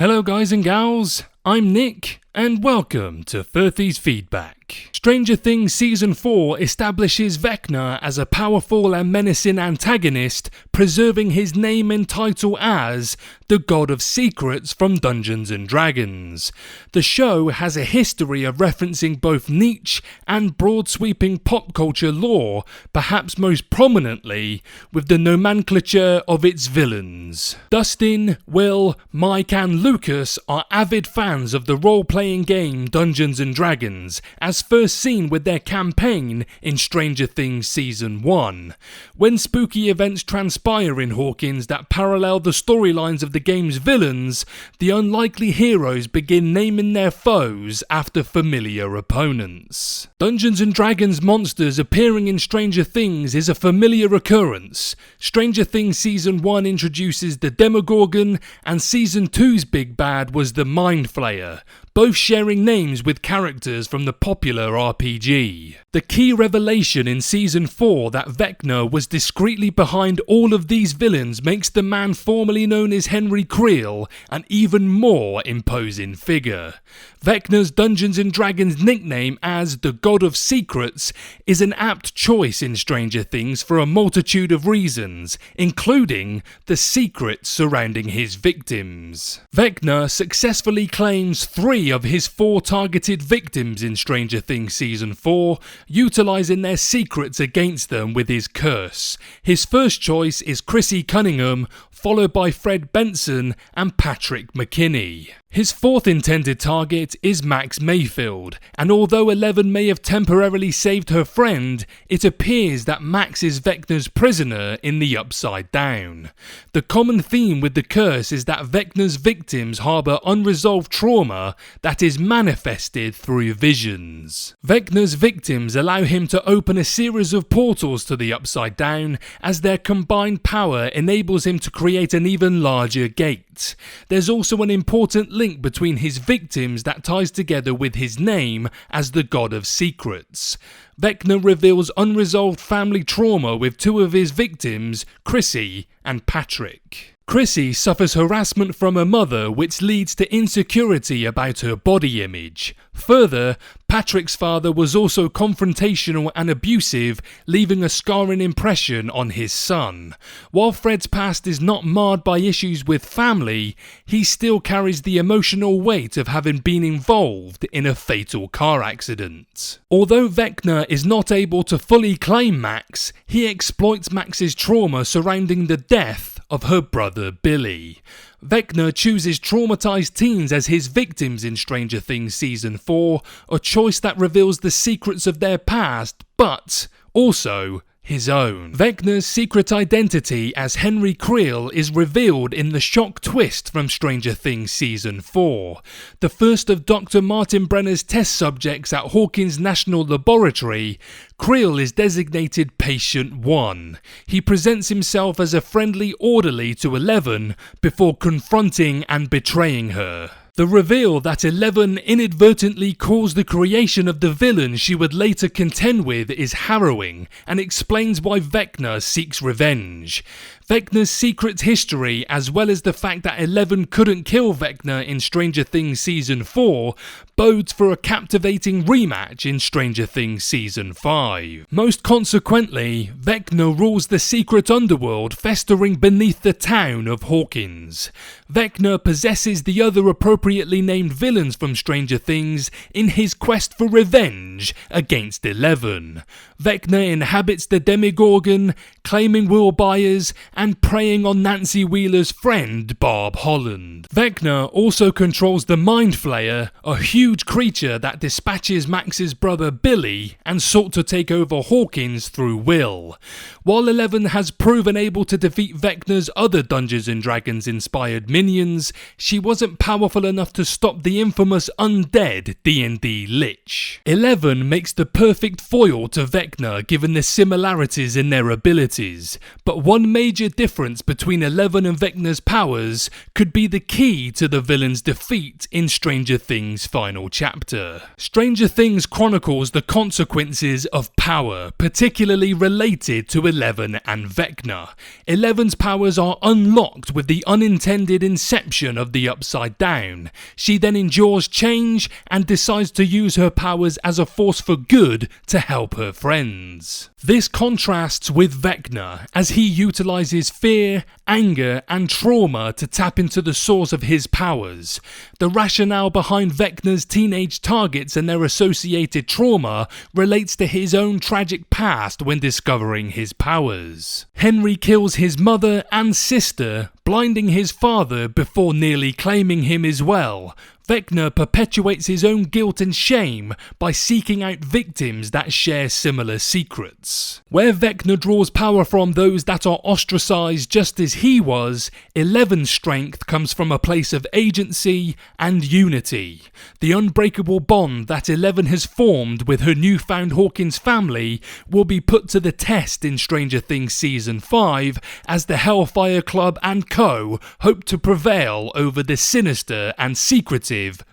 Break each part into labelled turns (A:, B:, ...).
A: Hello guys and gals, I'm Nick, and welcome to 30's Feedback. Stranger Things Season 4 establishes Vecna as a powerful and menacing antagonist, preserving his name and title as the God of Secrets from Dungeons & Dragons. The show has a history of referencing both niche and broad-sweeping pop culture lore, perhaps most prominently with the nomenclature of its villains. Dustin, Will, Mike and Lucas are avid fans of the role-playing game Dungeons & Dragons, as first seen with their campaign in Stranger Things Season 1. When spooky events transpire in Hawkins that parallel the storylines of the game's villains, the unlikely heroes begin naming their foes after familiar opponents. Dungeons & Dragons monsters appearing in Stranger Things is a familiar occurrence. Stranger Things Season 1 introduces the Demogorgon, and Season 2's big bad was the Mind Flayer, both sharing names with characters from the popular RPG. The key revelation in Season 4 that Vecna was discreetly behind all of these villains makes the man formerly known as Henry Creel an even more imposing figure. Vecna's Dungeons & Dragons nickname as the God of Secrets is an apt choice in Stranger Things for a multitude of reasons, including the secrets surrounding his victims. Vecna successfully claims 3 of his 4 targeted victims in Stranger Things Season 4, utilising their secrets against them with his curse. His first choice is Chrissy Cunningham, followed by Fred Benson and Patrick McKinney. His 4th intended target is Max Mayfield, and although Eleven may have temporarily saved her friend, it appears that Max is Vecna's prisoner in the Upside Down. The common theme with the curse is that Vecna's victims harbour unresolved trauma that is manifested through visions. Vecna's victims allow him to open a series of portals to the Upside Down, as their combined power enables him to create an even larger gate. There's also an important link between his victims that ties together with his name as the God of Secrets. Vecna reveals unresolved family trauma with 2 of his victims, Chrissy and Patrick. Chrissy suffers harassment from her mother, which leads to insecurity about her body image. Further, Patrick's father was also confrontational and abusive, leaving a scarring impression on his son. While Fred's past is not marred by issues with family, he still carries the emotional weight of having been involved in a fatal car accident. Although Vecna is not able to fully claim Max, he exploits Max's trauma surrounding the death of her brother Billy. Vecna chooses traumatized teens as his victims in Stranger Things Season 4, a choice that reveals the secrets of their past, but also his own. Vecna's secret identity as Henry Creel is revealed in the shock twist from Stranger Things Season 4. The first of Dr. Martin Brenner's test subjects at Hawkins National Laboratory, Creel is designated Patient 1. He presents himself as a friendly orderly to Eleven before confronting and betraying her. The reveal that Eleven inadvertently caused the creation of the villain she would later contend with is harrowing, and explains why Vecna seeks revenge. Vecna's secret history, as well as the fact that Eleven couldn't kill Vecna in Stranger Things Season 4, bodes for a captivating rematch in Stranger Things Season 5. Most consequently, Vecna rules the secret underworld festering beneath the town of Hawkins. Vecna possesses the other appropriately named villains from Stranger Things in his quest for revenge against Eleven. Vecna inhabits the Demogorgon, claiming Will Byers and preying on Nancy Wheeler's friend Barb Holland. Vecna also controls the Mind Flayer, a huge creature that dispatches Max's brother Billy and sought to take over Hawkins through Will. While Eleven has proven able to defeat Vecna's other Dungeons & Dragons inspired minions, she wasn't powerful enough to stop the infamous undead D&D Lich. Eleven makes the perfect foil to Vecna given the similarities in their abilities. abilities, but one major difference between Eleven and Vecna's powers could be the key to the villain's defeat in Stranger Things' final chapter. Stranger Things chronicles the consequences of power, particularly related to Eleven and Vecna. Eleven's powers are unlocked with the unintended inception of the Upside Down. She then endures change and decides to use her powers as a force for good to help her friends. This contrasts with Vecna, as he utilizes fear, anger, and trauma to tap into the source of his powers. The rationale behind Vecna's teenage targets and their associated trauma relates to his own tragic past when discovering his powers. Henry kills his mother and sister, blinding his father before nearly claiming him as well. Vecna perpetuates his own guilt and shame by seeking out victims that share similar secrets. Where Vecna draws power from those that are ostracized just as he was, Eleven's strength comes from a place of agency and unity. The unbreakable bond that Eleven has formed with her newfound Hawkins family will be put to the test in Stranger Things Season 5 as the Hellfire Club and co hope to prevail over the sinister and secretive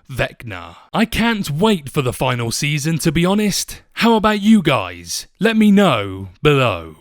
A: Vecna. I can't wait for the final season, to be honest. How about you guys? Let me know below.